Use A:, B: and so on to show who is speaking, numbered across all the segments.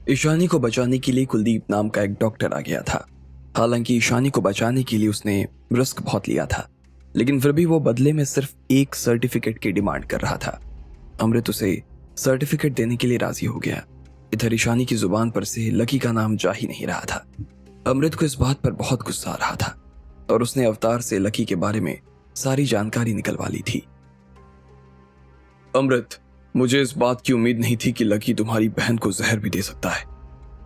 A: ईशानी को बचाने के लिए कुलदीप नाम का एक डॉक्टर आ गया था। हालांकि ईशानी को बचाने के लिए उसने रिस्क बहुत लिया था, लेकिन फिर भी वो बदले में सिर्फ एक सर्टिफिकेट की डिमांड कर रहा था। अमृत उसे सर्टिफिकेट देने के लिए राजी हो गया। इधर ईशानी की जुबान पर से लकी का नाम जा ही नहीं रहा था। अमृत को इस बात पर बहुत गुस्सा आ रहा था और उसने अवतार से लकी के बारे में सारी जानकारी निकलवा ली थी। अमृत, मुझे इस बात की उम्मीद नहीं थी कि लकी तुम्हारी बहन को जहर भी दे सकता है।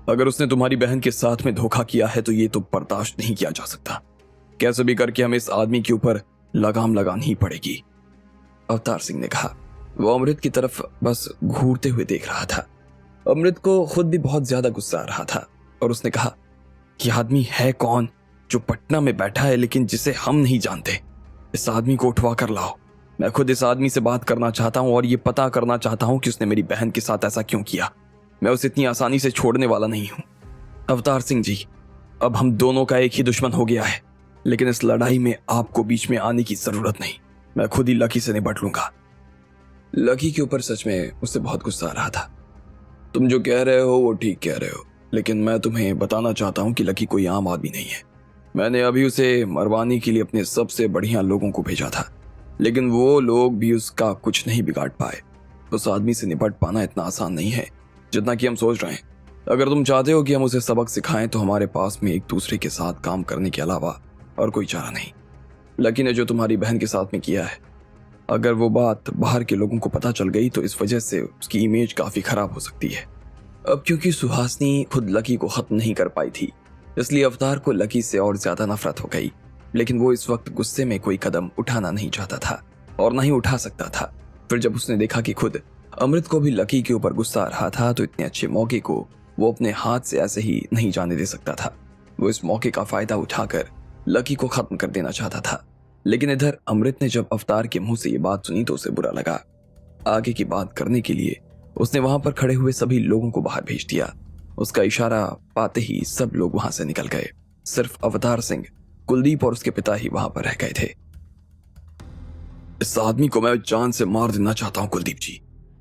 A: अगर उसने तुम्हारी बहन के साथ में धोखा किया है तो ये तो बर्दाश्त नहीं किया जा सकता। कैसे भी करके हमें इस आदमी के ऊपर लगाम लगानी ही पड़ेगी, अवतार सिंह ने कहा। वो अमृत की तरफ बस घूरते हुए देख रहा था। अमृत को खुद भी बहुत ज्यादा गुस्सा आ रहा था और उसने कहा, ये आदमी है कौन जो पटना में बैठा है लेकिन जिसे हम नहीं जानते? इस आदमी को उठवा कर लाओ। मैं खुद इस आदमी से बात करना चाहता हूं और ये पता करना चाहता हूं कि उसने मेरी बहन के साथ ऐसा क्यों किया। मैं उसे इतनी आसानी से छोड़ने वाला नहीं हूं। अवतार सिंह जी, अब हम दोनों का एक ही दुश्मन हो गया है, लेकिन इस लड़ाई में आपको बीच में आने की जरूरत नहीं। मैं खुद ही लकी से निपट लूंगा। लकी के ऊपर सच में उससे बहुत गुस्सा आ रहा था। तुम जो कह रहे हो वो ठीक कह रहे हो, लेकिन मैं तुम्हें बताना चाहता हूं कि लकी कोई आम आदमी नहीं है। मैंने अभी उसे मरवाने के लिए अपने सबसे बढ़िया लोगों को भेजा था, लेकिन वो लोग भी उसका कुछ नहीं बिगाड़ पाए। उस आदमी से निपट पाना इतना आसान नहीं है जितना कि हम सोच रहे हैं। अगर तुम चाहते हो कि हम उसे सबक सिखाएं तो हमारे पास में एक दूसरे के साथ काम करने के अलावा और कोई चारा नहीं। लकी ने जो तुम्हारी बहन के साथ में किया है, अगर वो बात बाहर के लोगों को पता चल गई तो इस वजह से उसकी इमेज काफी खराब हो सकती है। अब क्योंकि सुहासनी खुद लकी को खत्म नहीं कर पाई थी, इसलिए अवतार को लकी से और ज्यादा नफरत हो गई। लेकिन वो इस वक्त गुस्से में कोई कदम उठाना नहीं चाहता था और ना ही उठा सकता था। फिर जब उसने देखा कि खुद अमृत को भी लकी के ऊपर गुस्सा आ रहा था तो इतने अच्छे मौके को वो अपने हाथ से ऐसे ही नहीं जाने दे सकता था। वो इस मौके का फायदा उठाकर लकी को खत्म कर देना चाहता था। लेकिन इधर अमृत ने जब अवतार के मुंह से ये बात सुनी तो उसे बुरा लगा। आगे की बात करने के लिए उसने वहां पर खड़े हुए सभी लोगों को बाहर भेज दिया। उसका इशारा पाते ही सब लोग वहां से निकल गए। सिर्फ अवतार सिंह, कुलदीप और उसके पिता ही वहां पर रह गए थे। इस आदमी को मैं जान से मार देना चाहता हूं कुलदीप जी,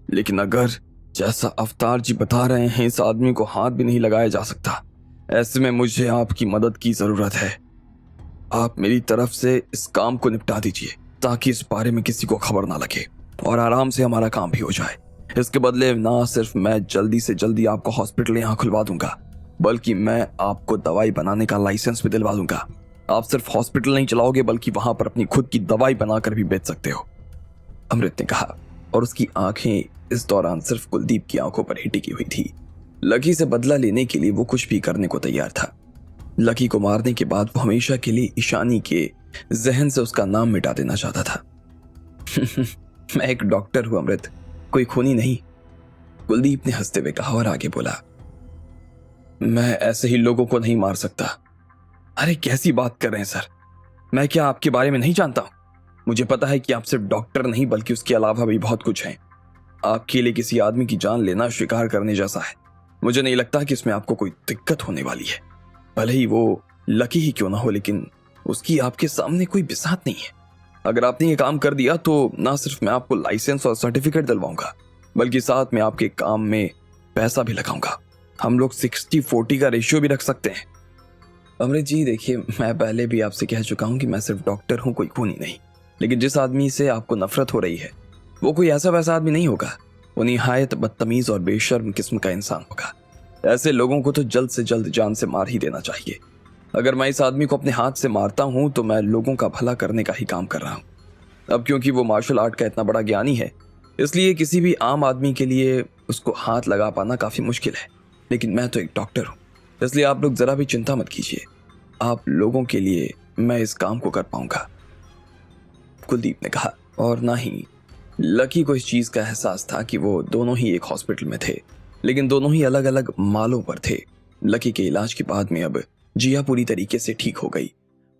A: लेकिन अगर जैसा अवतार जी बता रहे हैं इस आदमी को हाथ भी नहीं लगाया जा सकता, ऐसे में मुझे आपकी मदद की जरूरत है। आप मेरी तरफ से इस काम को निपटा दीजिए ताकि इस बारे में किसी को खबर ना लगे और आराम से हमारा काम भी हो जाए। इसके बदले ना सिर्फ मैं जल्दी से जल्दी आपको हॉस्पिटल यहाँ खुलवा दूंगा, बल्कि मैं आपको दवाई बनाने का लाइसेंस भी दिलवा दूंगा। आप सिर्फ हॉस्पिटल नहीं चलाओगे बल्कि वहां पर अपनी खुद की दवाई बनाकर भी बेच सकते हो, अमृत ने कहा। और उसकी आंखें इस दौरान सिर्फ कुलदीप की आंखों पर ही टिकी हुई थी। लकी से बदला लेने के लिए वो कुछ भी करने को तैयार था। लकी को मारने के बाद वो हमेशा के लिए ईशानी के जहन से उसका नाम मिटा देना चाहता था। मैं एक डॉक्टर हूं अमृत, कोई खूनी नहीं, कुलदीप ने हंसते हुए कहा और आगे बोला। मैं ऐसे ही लोगों को नहीं मार सकता। अरे कैसी बात कर रहे हैं सर, मैं क्या आपके बारे में नहीं जानता हूं? मुझे पता है कि आप सिर्फ डॉक्टर नहीं बल्कि उसके अलावा भी बहुत कुछ हैं। आपके लिए किसी आदमी की जान लेना शिकार करने जैसा है। मुझे नहीं लगता कि इसमें आपको कोई दिक्कत होने वाली है। भले ही वो लकी ही क्यों ना हो, लेकिन उसकी आपके सामने कोई बिसात नहीं है। अगर आपने ये काम कर दिया तो ना सिर्फ मैं आपको लाइसेंस और सर्टिफिकेट दिलवाऊंगा, बल्कि साथ में आपके काम में पैसा भी लगाऊंगा। हम लोग 60-40 का रेशियो भी रख सकते हैं। अमृत जी देखिए, मैं पहले भी आपसे कह चुका हूं कि मैं सिर्फ डॉक्टर हूं, कोई खूनी नहीं। लेकिन जिस आदमी से आपको नफरत हो रही है वो कोई ऐसा वैसा आदमी नहीं होगा। वो निहायत बदतमीज और बेशर्म किस्म का इंसान होगा। ऐसे लोगों को तो जल्द से जल्द जान से मार ही देना चाहिए। अगर मैं इस आदमी को अपने हाथ से मारता हूं तो मैं लोगों का भला करने का ही काम कर रहा हूं। अब क्योंकि वो मार्शल आर्ट का इतना बड़ा ज्ञानी है, इसलिए किसी भी आम आदमी के लिए उसको हाथ लगा पाना काफी मुश्किल है। लेकिन मैं तो एक डॉक्टर हूं, इसलिए आप लोग जरा भी चिंता मत कीजिए। आप लोगों के लिए मैं इस काम को कर पाऊंगा, कुलदीप ने कहा। और ना ही लकी को इस चीज का एहसास था कि वो दोनों ही एक हॉस्पिटल में थे, लेकिन दोनों ही अलग अलग मालों पर थे। लकी के इलाज के बाद में अब जिया पूरी तरीके से ठीक हो गई।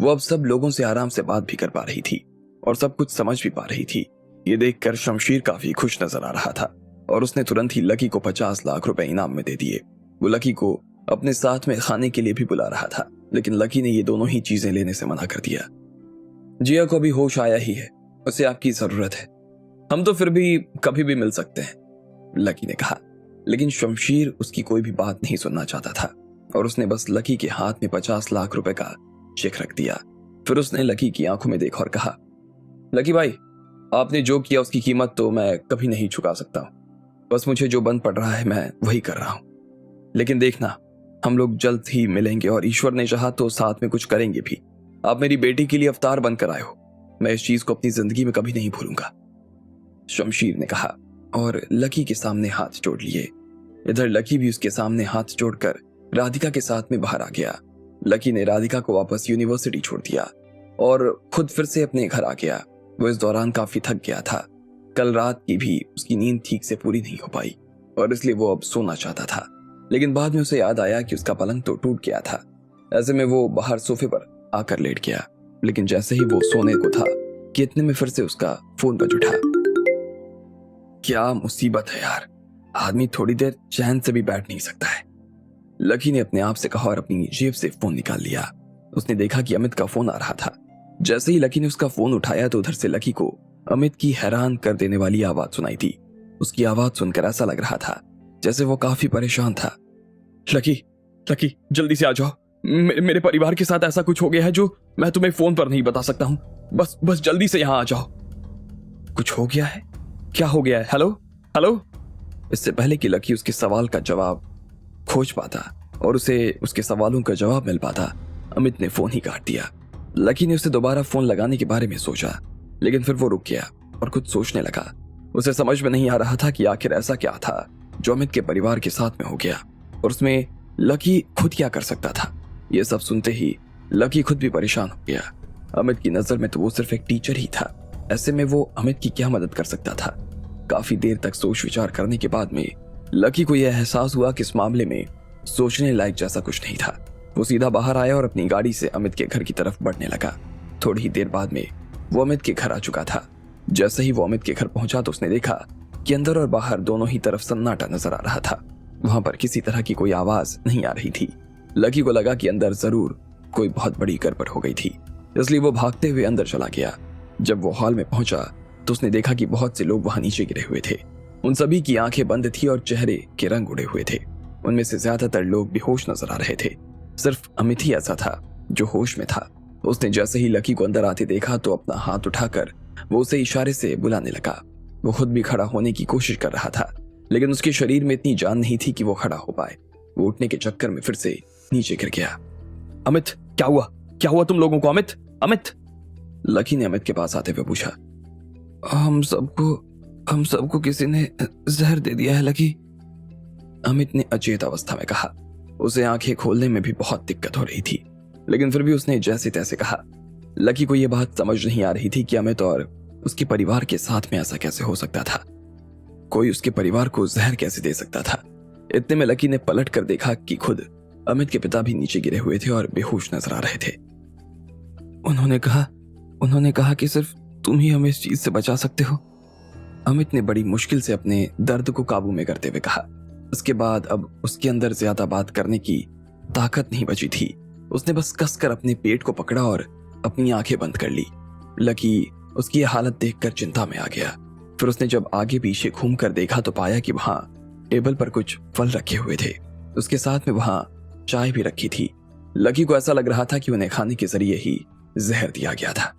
A: वो अब सब लोगों से आराम से बात भी कर पा रही थी और सब कुछ समझ भी पा रही थी। ये देखकर शमशीर काफी खुश नजर आ रहा था और उसने तुरंत ही लकी को 50 लाख रुपए इनाम में दे दिए। वो लकी को अपने साथ में खाने के लिए भी बुला रहा था, लेकिन लकी ने ये दोनों ही चीजें लेने से मना कर दिया। जिया को अभी होश आया ही है, उसे आपकी जरूरत है। हम तो फिर भी कभी भी मिल सकते हैं, लकी ने कहा। लेकिन शमशीर उसकी कोई भी बात नहीं सुनना चाहता था और उसने बस लकी के हाथ में 50 लाख रुपए का चेक रख दिया। फिर उसने लकी की आंखों में देखा और कहा, लकी भाई, आपने जो किया उसकी कीमत तो मैं कभी नहीं चुका सकता हूं। बस मुझे जो बन पड़ रहा है मैं वही कर रहा हूं। लेकिन देखना, हम लोग जल्द ही मिलेंगे और ईश्वर ने चाहा तो साथ में कुछ करेंगे भी। आप मेरी बेटी के लिए अवतार बनकर आए हो, मैं इस चीज को अपनी जिंदगी में कभी नहीं भूलूंगा, शमशीर ने कहा और लकी के सामने हाथ जोड़ लिए। इधर लकी भी उसके सामने हाथ जोड़कर राधिका के साथ में बाहर आ गया। लकी ने राधिका को वापस यूनिवर्सिटी छोड़ दिया और खुद फिर से अपने घर आ गया। वो इस दौरान काफी थक गया था। कल रात की भी उसकी नींद ठीक से पूरी नहीं हो पाई और इसलिए वो अब सोना चाहता था, लेकिन बाद में उसे याद आया कि उसका पलंग तो टूट गया था। ऐसे में वो बाहर सोफे पर आकर लेट गया, लेकिन जैसे ही वो सोने को था कि इतने में फिर से उसका फोन बज उठा। क्या मुसीबत है यार, आदमी थोड़ी देर चैन से भी बैठ नहीं सकता है, लकी ने अपने आप से कहा और अपनी जेब से फोन निकाल लिया। उसने देखा कि अमित का फोन आ रहा था। जैसे ही लकी ने उसका फोन उठाया तो उधर से लकी को अमित की हैरान कर देने वाली आवाज सुनाई थी। उसकी आवाज सुनकर ऐसा लग रहा था जैसे वो काफी परेशान था। लकी, लकी जल्दी से आ जाओ, मेरे परिवार के साथ ऐसा कुछ हो गया है जो मैं तुम्हें फोन पर नहीं बता सकता हूं। बस जल्दी से यहां आ जाओ। कुछ हो गया है? क्या हो गया है? Hello hello. इससे पहले कि लकी उसके सवाल का जवाब खोज पाता और उसे उसके सवालों का जवाब मिल पाता, अमित ने फोन ही काट दिया। लकी ने उसे दोबारा फोन लगाने के बारे में सोचा, लेकिन फिर वो रुक गया और कुछ सोचने लगा। उसे समझ में नहीं आ रहा था कि आखिर ऐसा क्या था जो अमित के परिवार के साथ में हो गया और उसमें लकी खुद क्या कर सकता था। ये सब सुनते ही लकी खुद भी परेशान हो गया। अमित की नजर में तो वो सिर्फ एक टीचर ही था, ऐसे में वो अमित की क्या मदद कर सकता था। काफी देर तक सोच विचार करने के बाद में लकी को यह एहसास हुआ कि इस मामले में सोचने लायक जैसा कुछ नहीं था। वो सीधा बाहर आया और अपनी गाड़ी से अमित के घर की तरफ बढ़ने लगा। थोड़ी ही देर बाद में वो अमित के घर आ चुका था। जैसे ही वो अमित के घर पहुंचा तो उसने देखा कि अंदर और बाहर दोनों ही तरफ सन्नाटा नजर आ रहा था। वहां पर किसी तरह की कोई आवाज नहीं आ रही थी। लकी को लगा कि अंदर जरूर कोई बहुत बड़ी गड़बड़ हो गई थी, इसलिए वो भागते हुए अंदर चला गया। जब वो हॉल में पहुंचा तो उसने देखा कि बहुत से लोग वहां नीचे गिरे हुए थे। उन सभी की आंखें बंद थी और चेहरे के रंग उड़े हुए थे। उनमें से ज्यादातर लोग बेहोश नजर आ रहे थे। सिर्फ अमित ही ऐसा था जो होश में था। उसने जैसे ही लकी को अंदर आते देखा तो अपना हाथ उठाकर वो उसे इशारे से बुलाने लगा। वो खुद भी खड़ा होने की कोशिश कर रहा था, लेकिन उसके शरीर में इतनी जान नहीं थी कि वो खड़ा हो पाए। वो उठने के चक्कर में फिर से नीचे गिर गया। अमित, क्या हुआ? क्या हुआ तुम लोगों को? अमित, अमित, लकी ने अमित के पास आते हुए पूछा। हम सबको किसी ने जहर दे दिया है लकी, अमित ने अचेत अवस्था में कहा। उसे आंखें खोलने में भी बहुत दिक्कत हो रही थी, लेकिन फिर भी उसने जैसे तैसे कहा। लकी को यह बात समझ नहीं आ रही थी कि अमित और उसके परिवार के साथ में ऐसा कैसे हो सकता था। कोई उसके परिवार को जहर कैसे दे सकता था। इतने में लकी ने पलट कर देखा कि खुद अमित के पिता भी नीचे गिरे हुए थे और बेहोश नजर आ रहे थे। उन्होंने कहा कि सिर्फ तुम ही हमें इस चीज से बचा सकते हो, अमित ने बड़ी मुश्किल से अपने दर्द को काबू में करते हुए कहा। उसके बाद अब उसके अंदर ज्यादा बात करने की ताकत नहीं बची थी। उसने बस कसकर अपने पेट को पकड़ा और अपनी आंखें बंद कर ली। लकी उसकी यह हालत देखकर चिंता में आ गया। फिर उसने जब आगे पीछे घूम कर देखा तो पाया कि वहां टेबल पर कुछ फल रखे हुए थे। उसके साथ में वहां चाय भी रखी थी। लकी को ऐसा लग रहा था कि उन्हें खाने के जरिए ही जहर दिया गया था।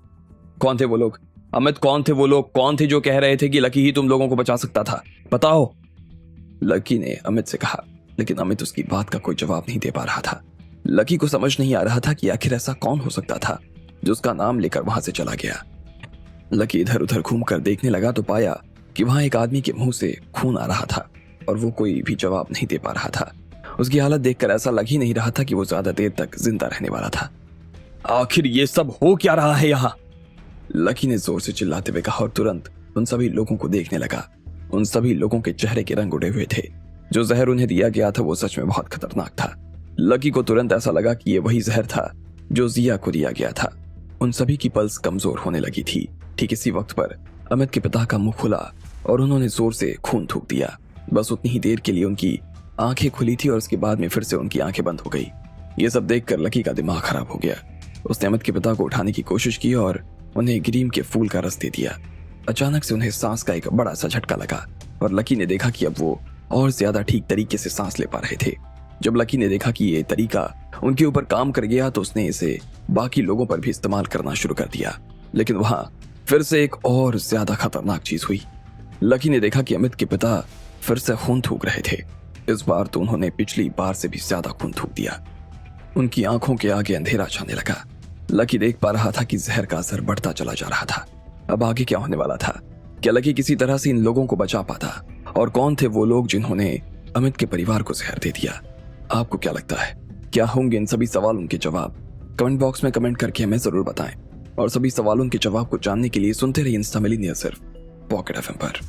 A: कौन थे वो लोग? अमित, कौन थे वो लोग? कौन थे जो कह रहे थे कि लकी ही तुम लोगों को बचा सकता था? बताओ, लकी ने अमित से कहा, लेकिन अमित उसकी बात का कोई जवाब नहीं दे पा रहा था। लकी को समझ नहीं आ रहा था कि आखिर ऐसा कौन हो सकता था जो उसका नाम लेकर वहां से चला गया। लकी इधर उधर घूमकर देखने लगा तो पाया कि वहां एक आदमी के मुंह से खून आ रहा था और वो कोई भी जवाब नहीं दे पा रहा था। उसकी हालत देखकर ऐसा लग ही नहीं रहा था कि वो ज्यादा देर तक जिंदा रहने वाला था। आखिर ये सब हो क्या रहा है यहाँ? लकी ने जोर से चिल्लाते हुए कहा और तुरंत उन सभी लोगों को देखने लगा। उन सभी लोगों के चेहरे के रंग उड़े हुए थे। जो जहर उन्हें दिया गया था वो सच में बहुत खतरनाक था। लकी को तुरंत ऐसा लगा कि ये वही जहर था जो जिया को दिया गया था। उन सभी की पल्स कमजोर होने लगी थी। ठीक इसी वक्त पर अमित के पिता का मुंह खुला और उन्होंने जोर से खून थूक दिया। बस उतनी ही देर के लिए उनकी आंखें खुली थी और उसके बाद में फिर से उनकी आंखें बंद हो गई। ये सब देखकर लकी का दिमाग खराब हो गया। उसने अमित के पिता को उठाने की कोशिश की और उन्हें ग्रीम के फूल का रस दे दिया। अचानक से उन्हें सांस का एक बड़ा सा झटका लगा और लकी ने देखा कि अब वो और ज्यादा ठीक तरीके से सांस ले पा रहे थे। जब लकी ने देखा कि ये तरीका उनके ऊपर काम कर गया तो उसने इसे बाकी लोगों पर भी इस्तेमाल करना शुरू कर दिया। लेकिन वहां फिर से एक और ज्यादा खतरनाक चीज हुई। लकी ने देखा कि अमित के पिता फिर से खून थूक रहे थे। इस बार तो उन्होंने पिछली बार से भी ज्यादा खून थूक दिया। उनकी आंखों के आगे अंधेरा छाने लगा। लकी देख पा रहा था कि जहर का असर बढ़ता चला जा रहा था। अब आगे क्या होने वाला था? क्या लकी किसी तरह से इन लोगों को बचा पाता? और कौन थे वो लोग जिन्होंने अमित के परिवार को जहर दे दिया? आपको क्या लगता है, क्या होंगे इन सभी सवालों के जवाब? कमेंट बॉक्स में कमेंट करके हमें जरूर बताएं। और सभी सवालों के जवाब को जानने के लिए सुनते रहिए इंस्टा मिलेनियर सिर्फ पॉकेट एफएम पर।